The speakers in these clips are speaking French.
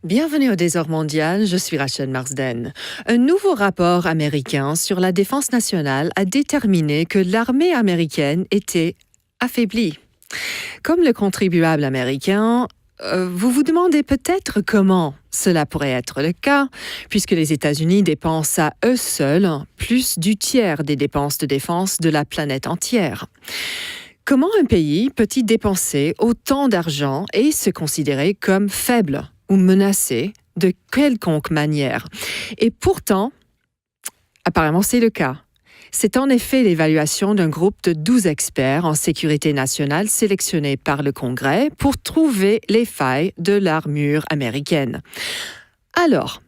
Bienvenue au Désordre mondial, je suis Rachel Marsden. Un nouveau rapport américain sur la défense nationale a déterminé que l'armée américaine était affaiblie. Comme le contribuable américain, vous vous demandez peut-être comment cela pourrait être le cas, puisque les États-Unis dépensent à eux seuls plus du tiers des dépenses de défense de la planète entière. Comment un pays peut-il dépenser autant d'argent et se considérer comme faible ou menacé de quelconque manière? Et pourtant, apparemment c'est le cas. C'est en effet l'évaluation d'un groupe de 12 experts en sécurité nationale sélectionnés par le Congrès pour trouver les failles de l'armure américaine. Alors,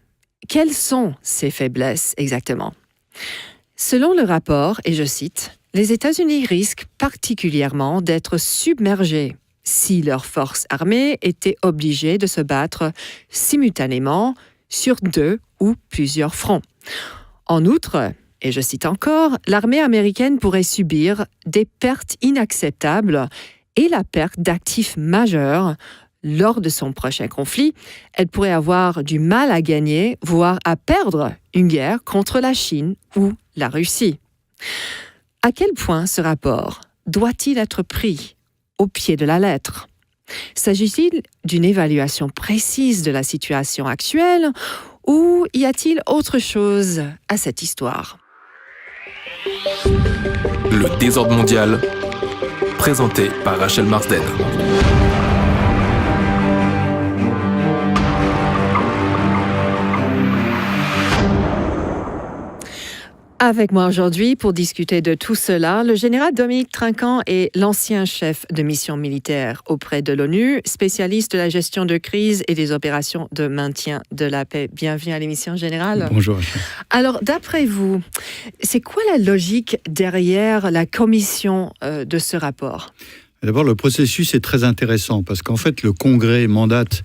quelles sont ces faiblesses exactement? Selon le rapport, et je cite, « Les États-Unis risquent particulièrement d'être submergés si leurs forces armées étaient obligées de se battre simultanément sur 2 ou plusieurs fronts. En outre, et je cite encore, l'armée américaine pourrait subir des pertes inacceptables et la perte d'actifs majeurs lors de son prochain conflit. Elle pourrait avoir du mal à gagner, voire à perdre une guerre contre la Chine ou la Russie. » À quel point ce rapport doit-il être pris au pied de la lettre? S'agit-il d'une évaluation précise de la situation actuelle ou y a-t-il autre chose à cette histoire? Le Désordre mondial, présenté par Rachel Marsden. Avec moi aujourd'hui pour discuter de tout cela, le général Dominique Trinquant est l'ancien chef de mission militaire auprès de l'ONU, spécialiste de la gestion de crise et des opérations de maintien de la paix. Bienvenue à l'émission générale. Bonjour. Alors, d'après vous, c'est quoi la logique derrière la commission de ce rapport? D'abord, le processus est très intéressant parce qu'en fait, le Congrès mandate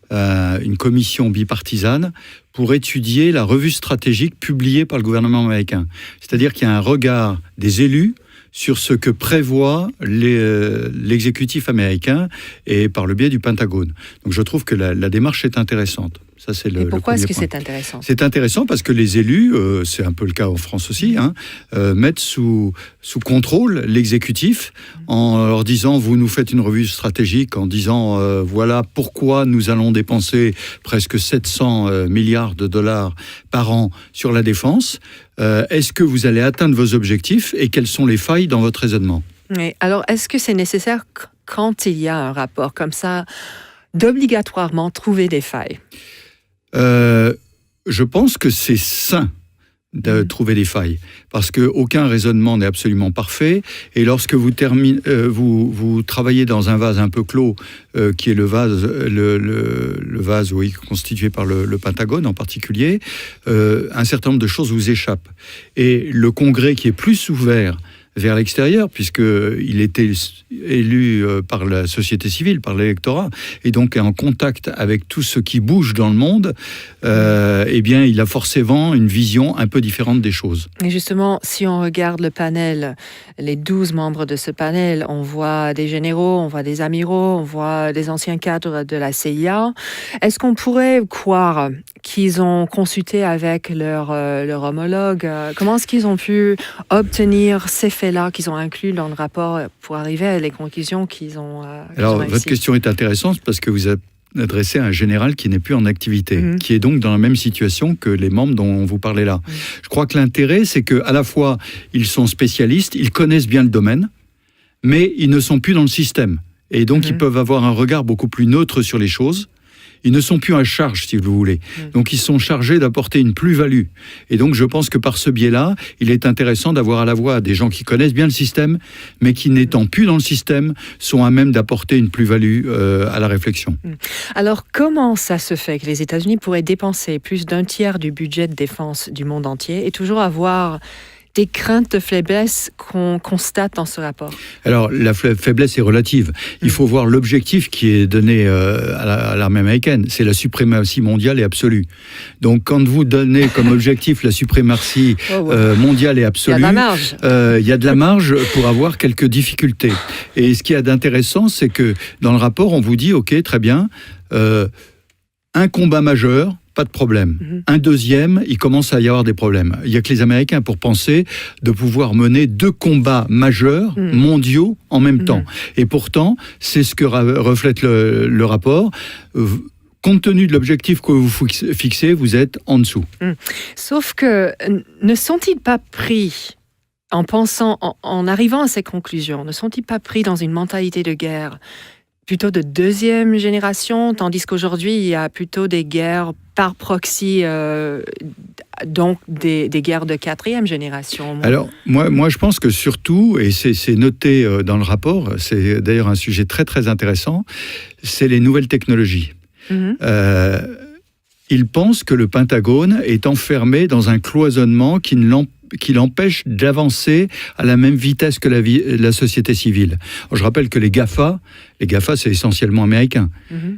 une commission bipartisane pour étudier la revue stratégique publiée par le gouvernement américain. C'est-à-dire qu'il y a un regard des élus sur ce que prévoit l'exécutif américain et par le biais du Pentagone. Donc je trouve que la démarche est intéressante. Ça, c'est et pourquoi est-ce que point. c'est intéressant? C'est intéressant parce que les élus, c'est un peu le cas en France aussi, mettent sous contrôle l'exécutif en leur disant « vous nous faites une revue stratégique », en disant « voilà pourquoi nous allons dépenser presque 700 milliards de dollars par an sur la défense. Est-ce que vous allez atteindre vos objectifs et quelles sont les failles dans votre raisonnement ?» Oui. Alors, est-ce que c'est nécessaire quand il y a un rapport comme ça d'obligatoirement trouver des failles? Je pense que c'est sain de trouver des failles, parce qu'aucun raisonnement n'est absolument parfait, et lorsque vous travaillez dans un vase un peu clos, qui est le vase constitué par le Pentagone en particulier, un certain nombre de choses vous échappent. Et le Congrès qui est plus ouvert vers l'extérieur, puisqu'il était élu par la société civile, par l'électorat, et donc est en contact avec tout ce qui bouge dans le monde, eh bien, il a forcément une vision un peu différente des choses. Et justement, si on regarde le panel, les 12 membres de ce panel, on voit des généraux, on voit des amiraux, on voit des anciens cadres de la CIA. Est-ce qu'on pourrait croire qu'ils ont consulté avec leur homologue? Comment est-ce qu'ils ont pu obtenir ces faits-là qu'ils ont inclus dans le rapport pour arriver à les conclusions qu'ils ont Alors, votre question est intéressante parce que vous adressé à un général qui n'est plus en activité, qui est donc dans la même situation que les membres dont vous parlez là. Je crois que l'intérêt, c'est qu'à la fois, ils sont spécialistes, ils connaissent bien le domaine, mais ils ne sont plus dans le système. Et donc, ils peuvent avoir un regard beaucoup plus neutre sur les choses. Ils ne sont plus à charge, si vous voulez. Donc, ils sont chargés d'apporter une plus-value. Et donc, je pense que par ce biais-là, il est intéressant d'avoir à la fois des gens qui connaissent bien le système, mais qui, n'étant plus dans le système, sont à même d'apporter une plus-value à la réflexion. Alors, comment ça se fait que les États-Unis pourraient dépenser plus d'un tiers du budget de défense du monde entier et toujours avoir des craintes de faiblesse qu'on constate dans ce rapport? Alors, la faiblesse est relative. Il faut voir l'objectif qui est donné à l'armée américaine. C'est la suprématie mondiale et absolue. Donc, quand vous donnez comme objectif la suprématie mondiale et absolue, il y a de la marge pour avoir quelques difficultés. Et ce qu'il y a d'intéressant, c'est que dans le rapport, on vous dit, OK, très bien, Un combat majeur, pas de problème. Un deuxième, il commence à y avoir des problèmes. Il n'y a que les Américains pour penser de pouvoir mener 2 combats majeurs mondiaux en même temps. Et pourtant, c'est ce que reflète le rapport. Compte tenu de l'objectif que vous fixez, vous êtes en dessous. Sauf que ne sont-ils pas pris, en pensant, en arrivant à ces conclusions, ne sont-ils pas pris dans une mentalité de guerre plutôt de 2e génération, tandis qu'aujourd'hui, il y a plutôt des guerres par proxy, donc des guerres de 4e génération? Alors, moi, je pense que surtout, et c'est noté dans le rapport, c'est d'ailleurs un sujet très, très intéressant, c'est les nouvelles technologies. Il pense que le Pentagone est enfermé dans un cloisonnement qui l'empêche d'avancer à la même vitesse que la société civile. Alors, je rappelle que les GAFA, c'est essentiellement américain.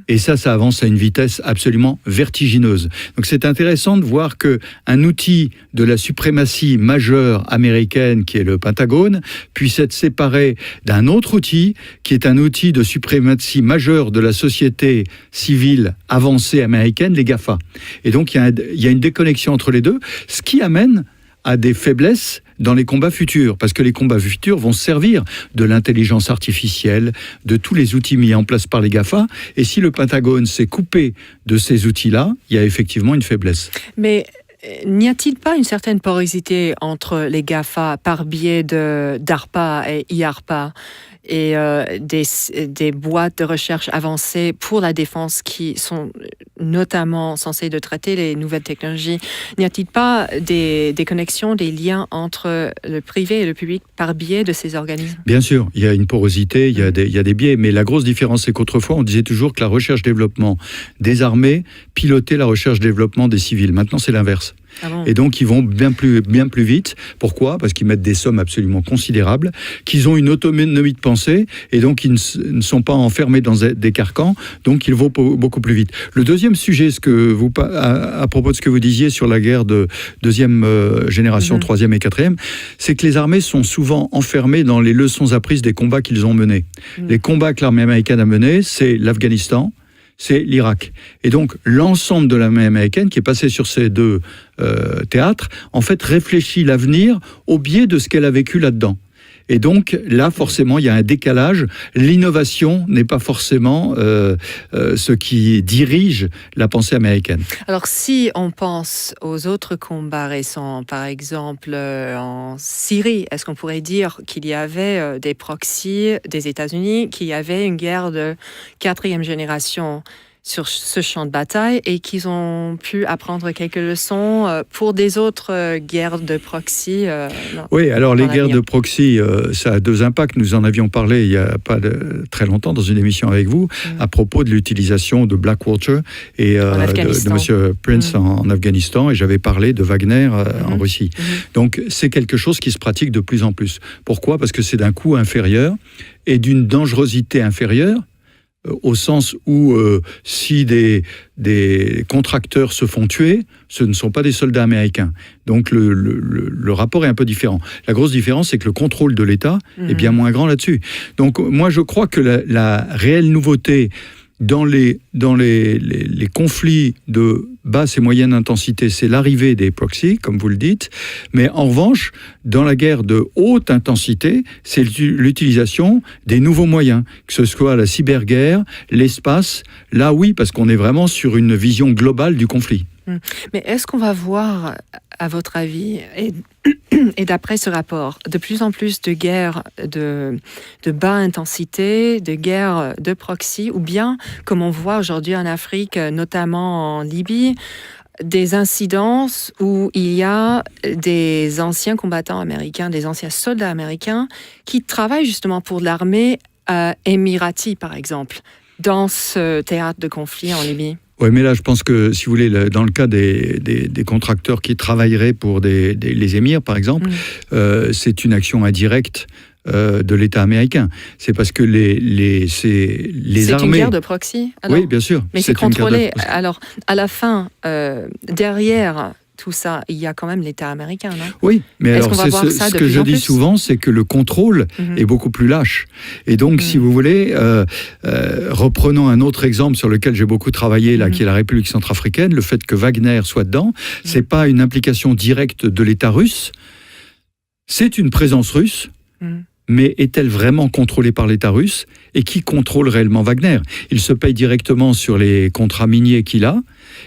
Et ça avance à une vitesse absolument vertigineuse. Donc c'est intéressant de voir qu'un outil de la suprématie majeure américaine, qui est le Pentagone, puisse être séparé d'un autre outil, qui est un outil de suprématie majeure de la société civile avancée américaine, les GAFA. Et donc il y a une déconnexion entre les deux, ce qui amène à des faiblesses dans les combats futurs, parce que les combats futurs vont servir de l'intelligence artificielle, de tous les outils mis en place par les GAFA, et si le Pentagone s'est coupé de ces outils-là, il y a effectivement une faiblesse. Mais n'y a-t-il pas une certaine porosité entre les GAFA par biais d'ARPA et IARPA et des boîtes de recherche avancées pour la défense qui sont notamment censées de traiter les nouvelles technologies? N'y a-t-il pas des connexions, des liens entre le privé et le public par biais de ces organismes? Bien sûr, il y a une porosité, il y a des biais, mais la grosse différence, c'est qu'autrefois, on disait toujours que la recherche-développement des armées pilotait la recherche-développement des civils. Maintenant, c'est l'inverse. Ah bon? Et donc, ils vont bien plus vite. Pourquoi? Parce qu'ils mettent des sommes absolument considérables, qu'ils ont une autonomie de pensée, et donc ils ne sont pas enfermés dans des carcans, donc ils vont beaucoup plus vite. Le deuxième sujet, à propos de ce que vous disiez sur la guerre de 2e génération, 3e et 4e, c'est que les armées sont souvent enfermées dans les leçons apprises des combats qu'ils ont menés. Les combats que l'armée américaine a menés, c'est l'Afghanistan, c'est l'Irak. Et donc, l'ensemble de l'armée américaine, qui est passée sur ces 2 théâtres, en fait, réfléchit l'avenir au biais de ce qu'elle a vécu là-dedans. Et donc, là, forcément, il y a un décalage. L'innovation n'est pas forcément ce qui dirige la pensée américaine. Alors, si on pense aux autres combats récents, par exemple en Syrie, est-ce qu'on pourrait dire qu'il y avait des proxys des États-Unis, qu'il y avait une guerre de 4e génération sur ce champ de bataille et qu'ils ont pu apprendre quelques leçons pour des autres guerres de proxy? Oui, alors les guerres de proxy, ça a 2 impacts. Nous en avions parlé il n'y a pas très longtemps dans une émission avec vous à propos de l'utilisation de Blackwater et de M. Prince en Afghanistan, et j'avais parlé de Wagner en Russie. Donc c'est quelque chose qui se pratique de plus en plus. Pourquoi? Parce que c'est d'un coût inférieur et d'une dangerosité inférieure, au sens où si des contracteurs se font tuer, ce ne sont pas des soldats américains. Donc le rapport est un peu différent. La grosse différence, c'est que le contrôle de l'État est bien moins grand là-dessus. Donc moi, je crois que la réelle nouveauté dans les conflits de basse et moyenne intensité, c'est l'arrivée des proxys, comme vous le dites. Mais en revanche, dans la guerre de haute intensité, c'est l'utilisation des nouveaux moyens, que ce soit la cyberguerre, l'espace. Là, oui, parce qu'on est vraiment sur une vision globale du conflit. Mais est-ce qu'on va voir, à votre avis, et d'après ce rapport, de plus en plus de guerres de bas intensité, de guerres de proxy, ou bien, comme on voit aujourd'hui en Afrique, notamment en Libye, des incidences où il y a des anciens combattants américains, des anciens soldats américains qui travaillent justement pour l'armée émirati, par exemple, dans ce théâtre de conflit en Libye? Oui, mais là, je pense que, si vous voulez, dans le cas des contracteurs qui travailleraient pour les émirs, par exemple, c'est une action indirecte de l'État américain. C'est parce que les armées... C'est une guerre de proxy, alors? Oui, bien sûr. Mais c'est contrôlé. Alors, à la fin, derrière tout ça, il y a quand même l'État américain, non? Oui, mais Est-ce alors qu'on va voir ça ce de que plus je en dis plus souvent, c'est que le contrôle est beaucoup plus lâche. Et donc, si vous voulez, reprenons un autre exemple sur lequel j'ai beaucoup travaillé, là, qui est la République centrafricaine, le fait que Wagner soit dedans, c'est pas une implication directe de l'État russe, c'est une présence russe. Mais est-elle vraiment contrôlée par l'État russe? Et qui contrôle réellement Wagner? Il se paye directement sur les contrats miniers qu'il a.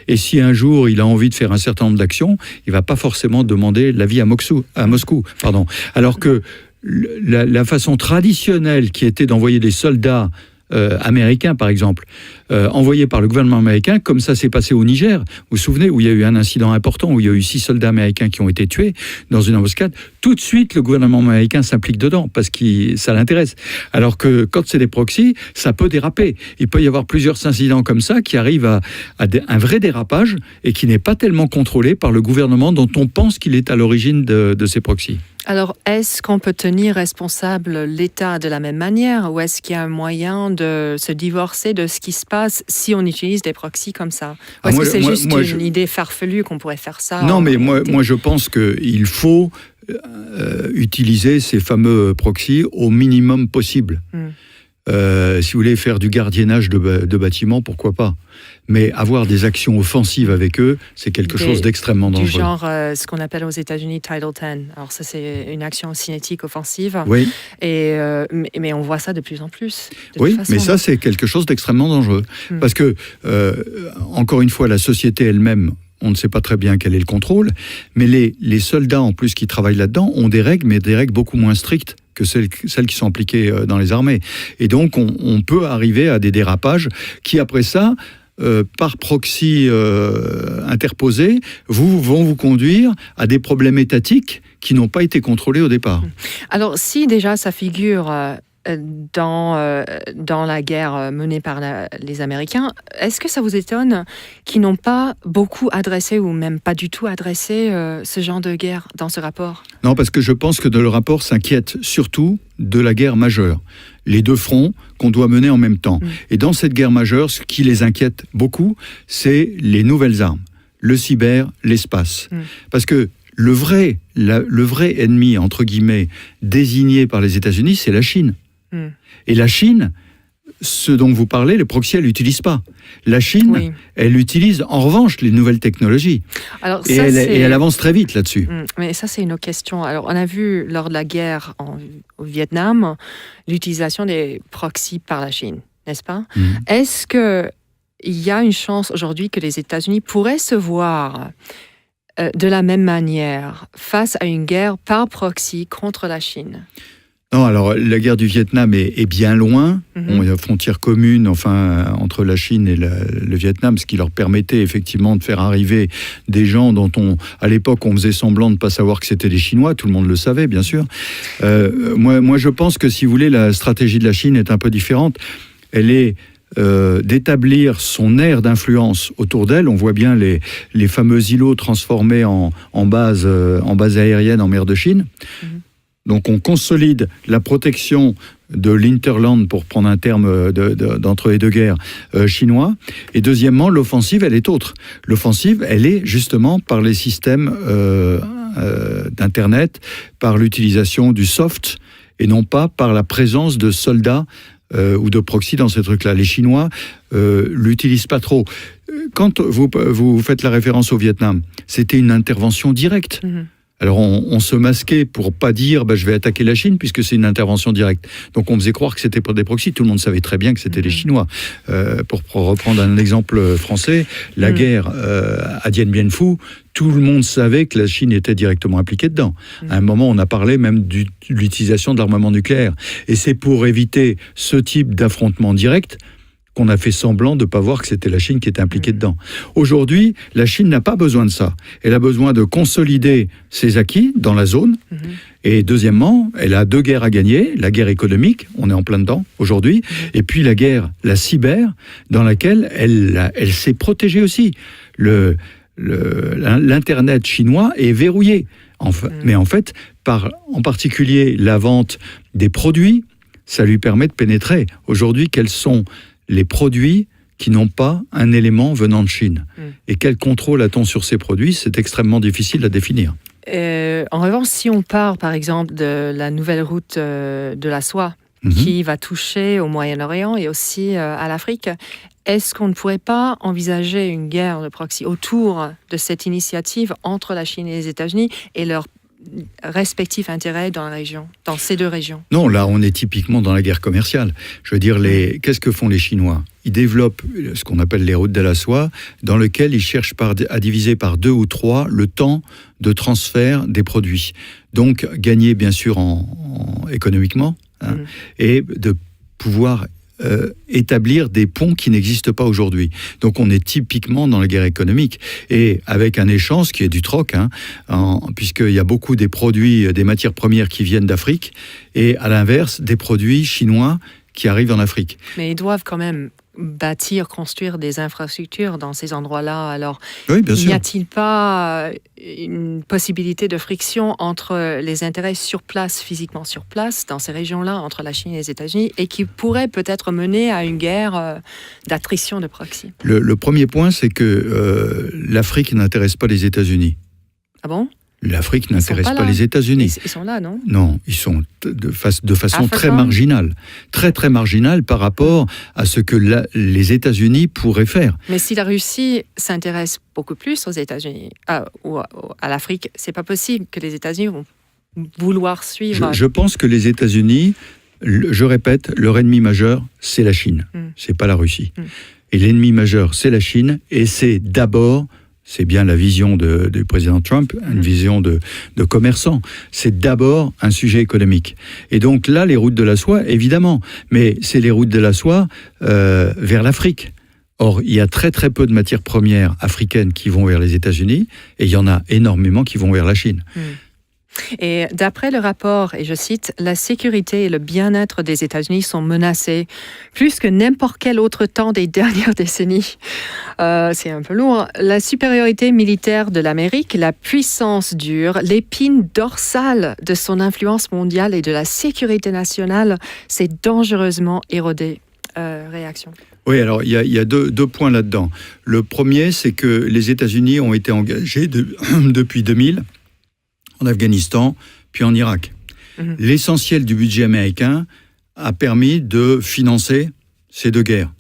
Et si un jour il a envie de faire un certain nombre d'actions, il ne va pas forcément demander l'avis à Moscou. Alors que la façon traditionnelle qui était d'envoyer des soldats américains, par exemple, envoyés par le gouvernement américain, comme ça s'est passé au Niger. Vous vous souvenez, où il y a eu un incident important, où il y a eu 6 soldats américains qui ont été tués dans une embuscade. Tout de suite, le gouvernement américain s'implique dedans, parce que ça l'intéresse. Alors que quand c'est des proxys, ça peut déraper. Il peut y avoir plusieurs incidents comme ça qui arrivent à un vrai dérapage et qui n'est pas tellement contrôlé par le gouvernement dont on pense qu'il est à l'origine de ces proxys. Alors, est-ce qu'on peut tenir responsable l'État de la même manière, ou est-ce qu'il y a un moyen de se divorcer de ce qui se passe si on utilise des proxys comme ça? Ou est-ce que c'est juste une idée farfelue qu'on pourrait faire ça? Non, mais moi je pense qu'il faut utiliser ces fameux proxys au minimum possible. Si vous voulez faire du gardiennage de bâtiments, pourquoi pas? Mais avoir des actions offensives avec eux, c'est quelque chose d'extrêmement dangereux. Du genre ce qu'on appelle aux États-Unis Title 10. Alors ça, c'est une action cinétique offensive. Oui. Mais on voit ça de plus en plus. Oui, mais ça, c'est quelque chose d'extrêmement dangereux. Parce que, encore une fois, la société elle-même, on ne sait pas très bien quel est le contrôle, mais les soldats, en plus, qui travaillent là-dedans, ont des règles, mais des règles beaucoup moins strictes que celles qui sont appliquées dans les armées. Et donc, on peut arriver à des dérapages qui, après ça, par proxy interposé, vont vous conduire à des problèmes étatiques qui n'ont pas été contrôlés au départ. Alors, si déjà ça figure dans la guerre menée par les Américains, est-ce que ça vous étonne qu'ils n'ont pas beaucoup adressé ou même pas du tout adressé ce genre de guerre dans ce rapport? Non, parce que je pense que le rapport s'inquiète surtout de la guerre majeure. Les deux fronts qu'on doit mener en même temps. Et dans cette guerre majeure, ce qui les inquiète beaucoup, c'est les nouvelles armes, le cyber, l'espace. Parce que le vrai ennemi, entre guillemets, désigné par les États-Unis, c'est la Chine. Et la Chine, ce dont vous parlez, les proxys, elle l'utilise pas. La Chine, elle utilise en revanche les nouvelles technologies. Alors, et elle avance très vite là-dessus. Mais ça, c'est une autre question. Alors, on a vu lors de la guerre au Vietnam l'utilisation des proxys par la Chine, n'est-ce pas? Est-ce qu'il y a une chance aujourd'hui que les États-Unis pourraient se voir de la même manière face à une guerre par proxy contre la Chine? Non, alors la guerre du Vietnam est bien loin. Il y a une frontière commune entre la Chine et le Vietnam, ce qui leur permettait effectivement de faire arriver des gens dont à l'époque, on faisait semblant de ne pas savoir que c'était des Chinois. Tout le monde le savait, bien sûr. Moi, je pense que, si vous voulez, la stratégie de la Chine est un peu différente. Elle est d'établir son aire d'influence autour d'elle. On voit bien les fameux îlots transformés en base aérienne en mer de Chine. Donc on consolide la protection de l'Hinterland, pour prendre un terme d'entre les deux guerres chinois. Et deuxièmement, l'offensive, elle est autre. L'offensive, elle est justement par les systèmes d'Internet, par l'utilisation du soft, et non pas par la présence de soldats ou de proxy dans ces trucs-là. Les Chinois l'utilisent pas trop. Quand vous faites la référence au Vietnam, c'était une intervention directe. Alors on se masquait pour pas dire je vais attaquer la Chine, puisque c'est une intervention directe. Donc on faisait croire que c'était pour des proxys. Tout le monde savait très bien que c'était les Chinois. Pour reprendre un exemple français, la guerre à Dien Bien Phu, tout le monde savait que la Chine était directement impliquée dedans. À un moment, on a parlé même de l'utilisation de l'armement nucléaire. Et c'est pour éviter ce type d'affrontement direct qu'on a fait semblant de ne pas voir que c'était la Chine qui était impliquée dedans. Aujourd'hui, la Chine n'a pas besoin de ça. Elle a besoin de consolider ses acquis dans la zone. Et deuxièmement, elle a deux guerres à gagner. La guerre économique, on est en plein dedans aujourd'hui, et puis la cyber, dans laquelle elle s'est protégée aussi. L'Internet chinois est verrouillé. Mais en fait, en particulier la vente des produits, ça lui permet de pénétrer. Aujourd'hui, quels sont les produits qui n'ont pas un élément venant de Chine. Et quel contrôle a-t-on sur ces produits? C'est extrêmement difficile à définir. En revanche, si on part par exemple de la nouvelle route de la soie, qui va toucher au Moyen-Orient et aussi à l'Afrique, est-ce qu'on ne pourrait pas envisager une guerre de proxy autour de cette initiative entre la Chine et les États-Unis et leurs respectifs intérêts dans la région, dans ces deux régions? Non, là, on est typiquement dans la guerre commerciale. Je veux dire, qu'est-ce que font les Chinois? Ils développent ce qu'on appelle les routes de la soie, dans lesquelles ils cherchent à diviser par 2 ou 3 le temps de transfert des produits. Donc, gagner, bien sûr, économiquement, et de pouvoir établir des ponts qui n'existent pas aujourd'hui. Donc on est typiquement dans la guerre économique et avec un échange qui est du troc, puisqu'il y a beaucoup des produits, des matières premières qui viennent d'Afrique et à l'inverse des produits chinois qui arrivent en Afrique. Mais ils doivent quand même construire des infrastructures dans ces endroits-là. Alors, oui, bien sûr. N'y a-t-il pas une possibilité de friction entre les intérêts sur place, physiquement sur place, dans ces régions-là, entre la Chine et les États-Unis, et qui pourrait peut-être mener à une guerre d'attrition de proxy? Le premier point, c'est que l'Afrique n'intéresse pas les États-Unis. Ah bon? L'Afrique n'intéresse pas les États-Unis. Ils sont là, non? Non, ils sont de façon très marginale. Très, très marginale par rapport à ce que les États-Unis pourraient faire. Mais si la Russie s'intéresse beaucoup plus aux États-Unis ou à l'Afrique, c'est pas possible que les États-Unis vont vouloir suivre. Je pense que les États-Unis, je répète, leur ennemi majeur, c'est la Chine. C'est pas la Russie. Et l'ennemi majeur, c'est la Chine. Et c'est d'abord... C'est bien la vision du président Trump, une vision de commerçant. C'est d'abord un sujet économique. Et donc là, les routes de la soie, évidemment, mais c'est les routes de la soie vers l'Afrique. Or, il y a très très peu de matières premières africaines qui vont vers les États-Unis, et il y en a énormément qui vont vers la Chine. Et d'après le rapport, et je cite, « La sécurité et le bien-être des États-Unis sont menacés plus que n'importe quel autre temps des dernières décennies. » C'est un peu lourd. La supériorité militaire de l'Amérique, la puissance dure, l'épine dorsale de son influence mondiale et de la sécurité nationale s'est dangereusement érodée. Réaction. Oui, alors il y a deux points là-dedans. Le premier, c'est que les États-Unis ont été engagés depuis 2000 en Afghanistan, puis en Irak. L'essentiel du budget américain a permis de financer ces deux guerres.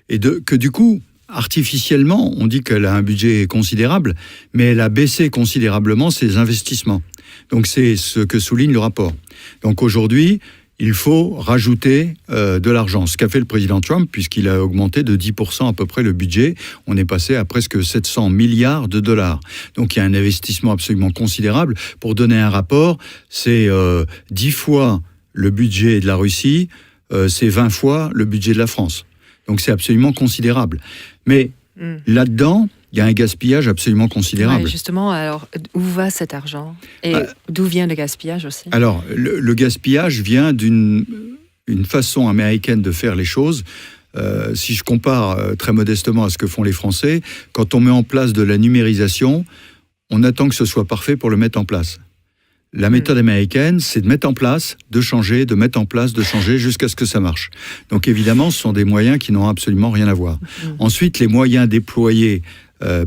Et que du coup, artificiellement, on dit qu'elle a un budget considérable, mais elle a baissé considérablement ses investissements. Donc c'est ce que souligne le rapport. Donc aujourd'hui, il faut rajouter de l'argent. Ce qu'a fait le président Trump, puisqu'il a augmenté de 10% à peu près le budget. On est passé à presque 700 milliards de dollars. Donc il y a un investissement absolument considérable. Pour donner un rapport, c'est 10 fois le budget de la Russie, c'est 20 fois le budget de la France. Donc c'est absolument considérable. Mais là-dedans, il y a un gaspillage absolument considérable. Ouais, justement, alors, où va cet argent? Et d'où vient le gaspillage aussi? Alors, le gaspillage vient d'une façon américaine de faire les choses. Si je compare très modestement à ce que font les Français, quand on met en place de la numérisation, on attend que ce soit parfait pour le mettre en place. La méthode américaine, c'est de mettre en place, de changer, de mettre en place, de changer jusqu'à ce que ça marche. Donc évidemment, ce sont des moyens qui n'ont absolument rien à voir. Ensuite, les moyens déployés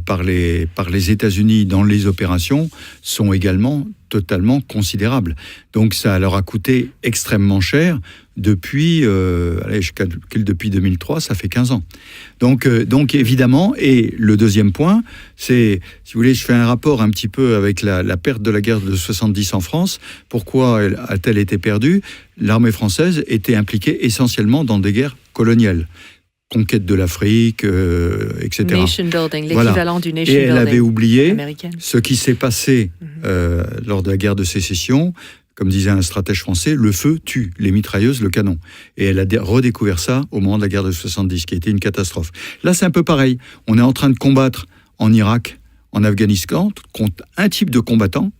par les États-Unis dans les opérations sont également totalement considérables. Donc ça leur a coûté extrêmement cher depuis, je calcule depuis 2003, ça fait 15 ans. Donc évidemment, et le deuxième point, c'est, si vous voulez, je fais un rapport un petit peu avec la perte de la guerre de 70 en France. Pourquoi a-t-elle été perdue? L'armée française était impliquée essentiellement dans des guerres coloniales. Conquête de l'Afrique, etc. Nation building, l'équivalent du nation building. Et elle avait oublié américaine. Ce qui s'est passé lors de la guerre de sécession. Comme disait un stratège français, le feu tue, les mitrailleuses, le canon. Et elle a redécouvert ça au moment de la guerre de 70, qui a été une catastrophe. Là, c'est un peu pareil. On est en train de combattre en Irak, en Afghanistan, contre un type de combattant,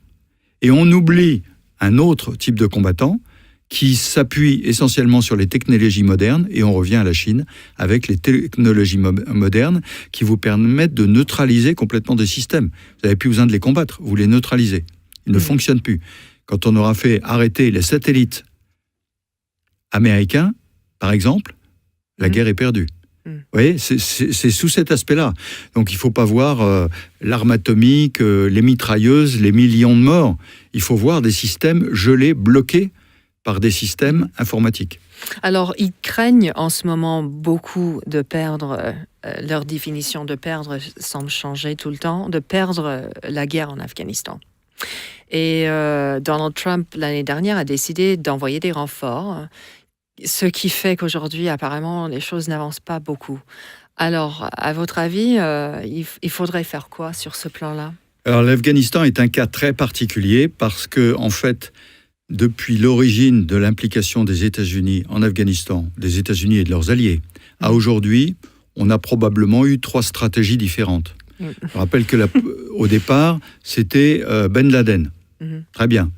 et on oublie un autre type de combattant, qui s'appuie essentiellement sur les technologies modernes, et on revient à la Chine, avec les technologies modernes qui vous permettent de neutraliser complètement des systèmes. Vous n'avez plus besoin de les combattre, vous les neutralisez. Ils ne fonctionnent plus. Quand on aura fait arrêter les satellites américains, par exemple, la guerre est perdue. Vous voyez, c'est sous cet aspect-là. Donc il ne faut pas voir l'arme atomique, les mitrailleuses, les millions de morts. Il faut voir des systèmes gelés, bloqués par des systèmes informatiques. Alors, ils craignent en ce moment beaucoup de perdre, leur définition de perdre semble changer tout le temps, de perdre la guerre en Afghanistan. Et Donald Trump, l'année dernière, a décidé d'envoyer des renforts, ce qui fait qu'aujourd'hui, apparemment, les choses n'avancent pas beaucoup. Alors, à votre avis, il faudrait faire quoi sur ce plan-là ? Alors, l'Afghanistan est un cas très particulier parce que, en fait, depuis l'origine de l'implication des États-Unis en Afghanistan, des États-Unis et de leurs alliés, à aujourd'hui, on a probablement eu 3 stratégies différentes. Je rappelle que au départ, c'était Ben Laden. Très bien.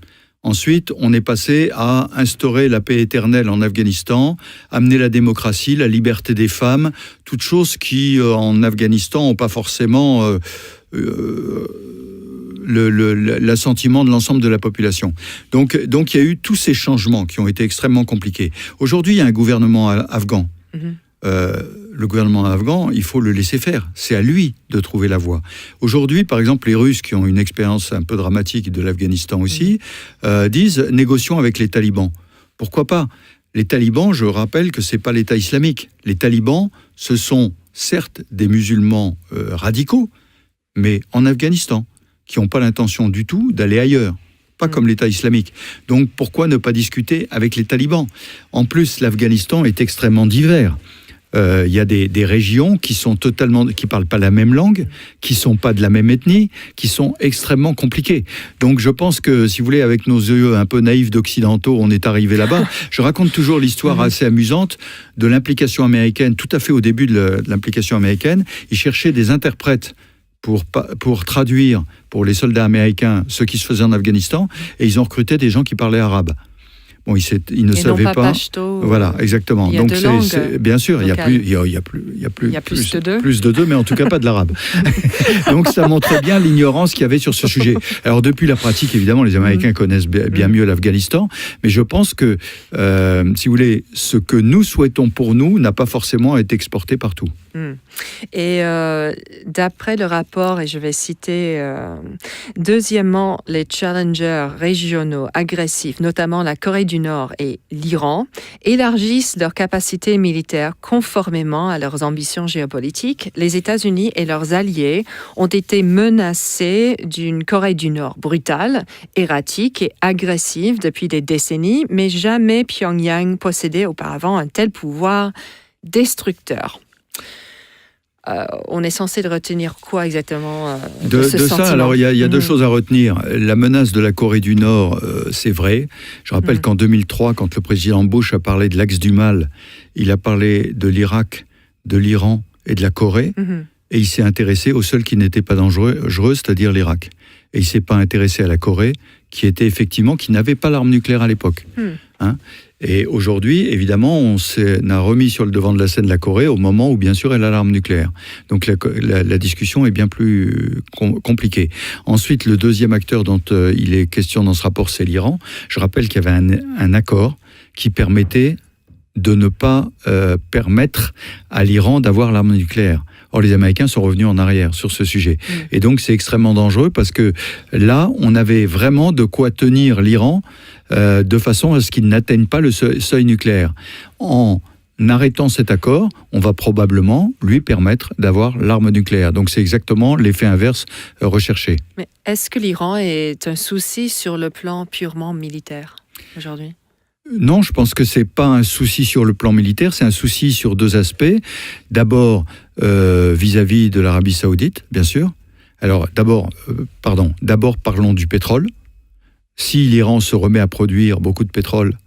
Ensuite, on est passé à instaurer la paix éternelle en Afghanistan, amener la démocratie, la liberté des femmes, toutes choses qui, en Afghanistan, n'ont pas forcément l'assentiment de l'ensemble de la population. Donc, il y a eu tous ces changements qui ont été extrêmement compliqués. Aujourd'hui, il y a un gouvernement afghan. Le gouvernement afghan, il faut le laisser faire. C'est à lui de trouver la voie. Aujourd'hui, par exemple, les Russes, qui ont une expérience un peu dramatique de l'Afghanistan aussi, disent « négocions avec les talibans ». Pourquoi pas ? Les talibans, je rappelle que ce n'est pas l'État islamique. Les talibans, ce sont certes des musulmans radicaux, mais en Afghanistan, qui n'ont pas l'intention du tout d'aller ailleurs. Pas comme l'État islamique. Donc pourquoi ne pas discuter avec les talibans ? En plus, l'Afghanistan est extrêmement divers. Il y a des régions qui parlent pas la même langue, qui sont pas de la même ethnie, qui sont extrêmement compliquées. Donc je pense que, si vous voulez, avec nos yeux un peu naïfs d'occidentaux, on est arrivé là-bas. Je raconte toujours l'histoire assez amusante de l'implication américaine, tout à fait au début de l'implication américaine. Ils cherchaient des interprètes pour traduire pour les soldats américains ce qui se faisait en Afghanistan, et ils ont recruté des gens qui parlaient arabe. Bon, ils ne savaient pas. Pashto, voilà, exactement. Il y a donc deux langues bien sûr, il y a plus de deux, mais en tout cas pas de l'arabe. Donc ça montrait bien l'ignorance qu'il y avait sur ce sujet. Alors depuis la pratique, évidemment, les Américains connaissent bien mieux l'Afghanistan, mais je pense que, si vous voulez, ce que nous souhaitons pour nous n'a pas forcément été exporté partout. Et d'après le rapport, et je vais citer, deuxièmement, les challengers régionaux agressifs, notamment la Corée du Nord et l'Iran, élargissent leurs capacités militaires conformément à leurs ambitions géopolitiques. Les États-Unis et leurs alliés ont été menacés d'une Corée du Nord brutale, erratique et agressive depuis des décennies, mais jamais Pyongyang possédait auparavant un tel pouvoir destructeur. On est censé de retenir quoi exactement de ce sentiment ? Ça, alors il y a deux choses à retenir. La menace de la Corée du Nord, c'est vrai. Je rappelle qu'en 2003, quand le président Bush a parlé de l'axe du mal, il a parlé de l'Irak, de l'Iran et de la Corée, et il s'est intéressé au seul qui n'était pas dangereux, c'est-à-dire l'Irak. Et il ne s'est pas intéressé à la Corée, qui n'avait pas l'arme nucléaire à l'époque. Et aujourd'hui, évidemment, on a remis sur le devant de la scène la Corée au moment où, bien sûr, elle a l'arme nucléaire. Donc la discussion est bien plus compliquée. Ensuite, le deuxième acteur dont il est question dans ce rapport, c'est l'Iran. Je rappelle qu'il y avait un accord qui permettait de ne pas permettre à l'Iran d'avoir l'arme nucléaire. Or, les Américains sont revenus en arrière sur ce sujet. Et donc, c'est extrêmement dangereux parce que là, on avait vraiment de quoi tenir l'Iran de façon à ce qu'il n'atteigne pas le seuil nucléaire. En arrêtant cet accord, on va probablement lui permettre d'avoir l'arme nucléaire. Donc, c'est exactement l'effet inverse recherché. Mais est-ce que l'Iran est un souci sur le plan purement militaire aujourd'hui ? Non, je pense que c'est pas un souci sur le plan militaire, c'est un souci sur 2 aspects. D'abord, vis-à-vis de l'Arabie Saoudite, bien sûr. Alors, d'abord, parlons du pétrole. Si l'Iran se remet à produire beaucoup de pétrole,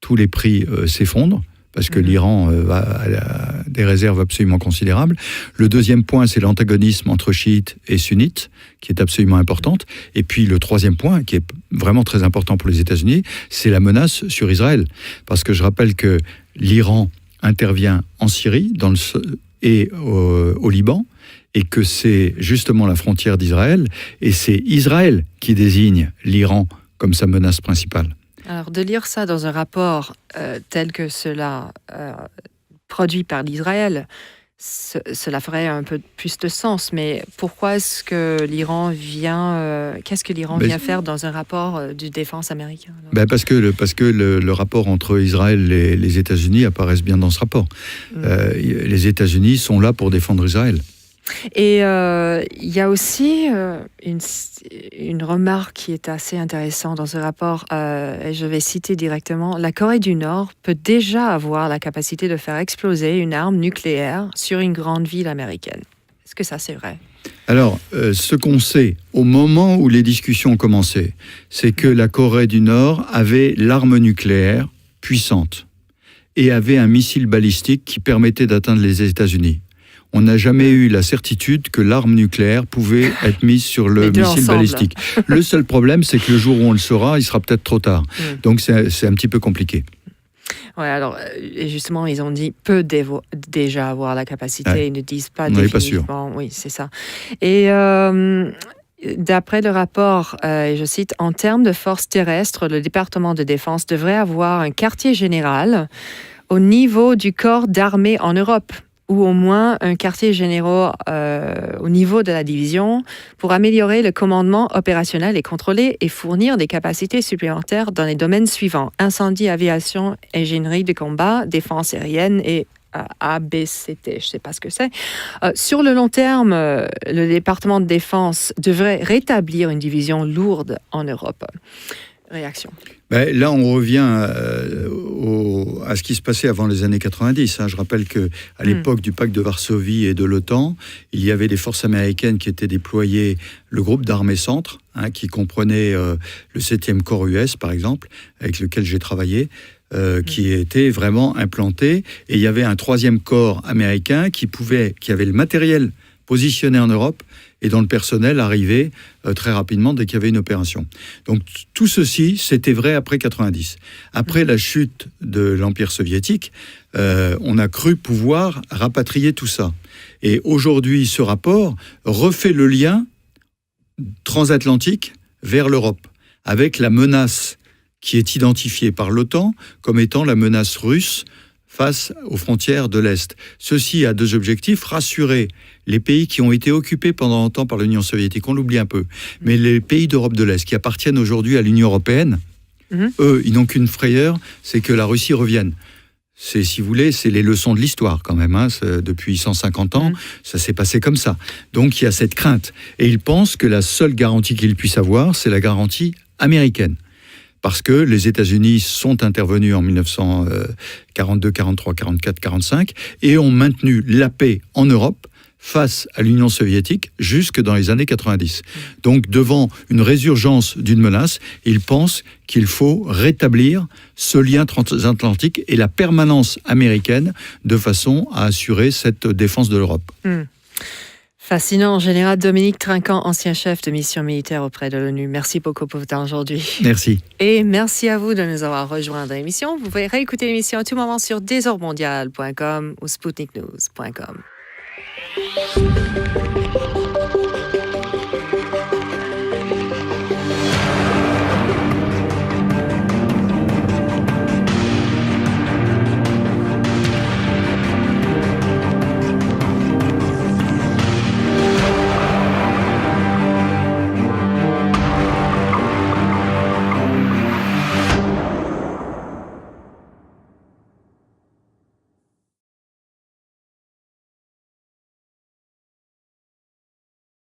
tous les prix s'effondrent, parce que l'Iran a des réserves absolument considérables. Le deuxième point, c'est l'antagonisme entre chiites et sunnites, qui est absolument importante. Et puis le troisième point, qui est vraiment très important pour les États-Unis, c'est la menace sur Israël. Parce que je rappelle que l'Iran intervient en Syrie et au Liban, et que c'est justement la frontière d'Israël, et c'est Israël qui désigne l'Iran comme sa menace principale. Alors, de lire ça dans un rapport tel que cela produit par l'Israël, cela ferait un peu plus de sens. Mais pourquoi est-ce que l'Iran vient... qu'est-ce que l'Iran vient faire dans un rapport de défense américain? Parce que le rapport entre Israël et les États-Unis apparaissent bien dans ce rapport. Les États-Unis sont là pour défendre Israël. Et il y a aussi une remarque qui est assez intéressante dans ce rapport, et je vais citer directement. La Corée du Nord peut déjà avoir la capacité de faire exploser une arme nucléaire sur une grande ville américaine. Est-ce que ça, c'est vrai? Alors, ce qu'on sait au moment où les discussions ont commencé, c'est que la Corée du Nord avait l'arme nucléaire puissante et avait un missile balistique qui permettait d'atteindre les États-Unis. On n'a jamais eu la certitude que l'arme nucléaire pouvait être mise sur le missile balistique. Le seul problème, c'est que le jour où on le saura, il sera peut-être trop tard. Donc c'est un petit peu compliqué. Ouais, alors, et justement, ils ont dit peut déjà avoir la capacité, ils ne disent pas définitivement. Oui, c'est ça. Et d'après le rapport, je cite, en termes de force terrestre, le département de défense devrait avoir un quartier général au niveau du corps d'armée en Europe, ou au moins un quartier général au niveau de la division pour améliorer le commandement opérationnel et contrôler et fournir des capacités supplémentaires dans les domaines suivants: incendie, aviation, ingénierie de combat, défense aérienne et ABCT, je ne sais pas ce que c'est. Sur le long terme, le département de défense devrait rétablir une division lourde en Europe. Réaction. Là, on revient à ce qui se passait avant les années 90. Je rappelle qu'à l'époque du pacte de Varsovie et de l'OTAN, il y avait des forces américaines qui étaient déployées, le groupe d'armées centre, qui comprenait le 7e corps US, par exemple, avec lequel j'ai travaillé, qui était vraiment implanté. Et il y avait un 3e corps américain qui avait le matériel positionné en Europe et dont le personnel arrivait très rapidement dès qu'il y avait une opération. Donc tout ceci, c'était vrai après 90. Après la chute de l'Empire soviétique, on a cru pouvoir rapatrier tout ça. Et aujourd'hui, ce rapport refait le lien transatlantique vers l'Europe, avec la menace qui est identifiée par l'OTAN comme étant la menace russe face aux frontières de l'Est. Ceci a 2 objectifs: rassurer les pays qui ont été occupés pendant longtemps par l'Union soviétique, on l'oublie un peu, mais les pays d'Europe de l'Est qui appartiennent aujourd'hui à l'Union européenne, eux, ils n'ont qu'une frayeur, c'est que la Russie revienne. C'est, si vous voulez, c'est les leçons de l'histoire quand même. Depuis 150 ans, ça s'est passé comme ça. Donc il y a cette crainte. Et ils pensent que la seule garantie qu'ils puissent avoir, c'est la garantie américaine. Parce que les États-Unis sont intervenus en 1942, 43, 44, 45 et ont maintenu la paix en Europe face à l'Union soviétique jusque dans les années 90. Donc, devant une résurgence d'une menace, ils pensent qu'il faut rétablir ce lien transatlantique et la permanence américaine de façon à assurer cette défense de l'Europe. Fascinant. Général Dominique Trinquant, ancien chef de mission militaire auprès de l'ONU. Merci beaucoup pour votre temps aujourd'hui. Merci. Et merci à vous de nous avoir rejoints dans l'émission. Vous pouvez réécouter l'émission à tout moment sur désordremondial.com ou sputniknews.com.